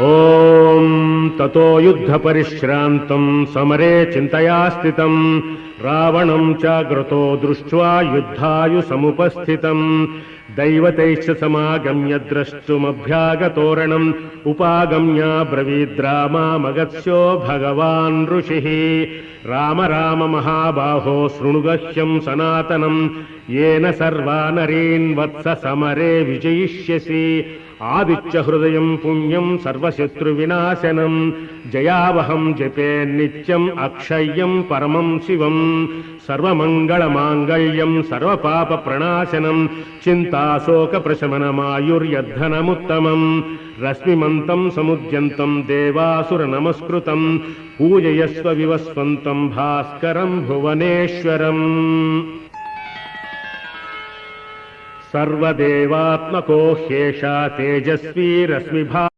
ఓం తతో యుద్ధ పరిశ్రాంతం సమరే చింతయా స్థితం రావణం చాగ్రతో దృష్ట్వా యుద్ధాయు సముపస్థితం దైవతైశ్చ సమాగమ్య ద్రష్టుమభ్యాగతోరణం ఉపాగమ్య బ్రవీద్రామామగత్స్యో భగవాన్ ఋషిః రామ రామ మహాబాహో శృణుగహ్యం సనాతనం येन सर्वा नरीन् वत्स समरे विजयिष्यसि आदित्य हृदयं पुण्यं सर्वशत्रुविनाशनं जयावहं जपे नित्यं अक्षय्यं परमं शिवं सर्वमङ्गलमाङ्गल्यं सर्वपापप्रणाशनं चिन्ताशोकप्रशमनमायुर्यद्धनमुत्तमं रश्मिमन्तं समुद्यन्तं देवासुरनमस्कृतं पूजयस्व विवस्वन्तं भास्करं भुवनेश्वरम् सर्वदेवात्मको ह्येषा तेजस्वी रश्मिभा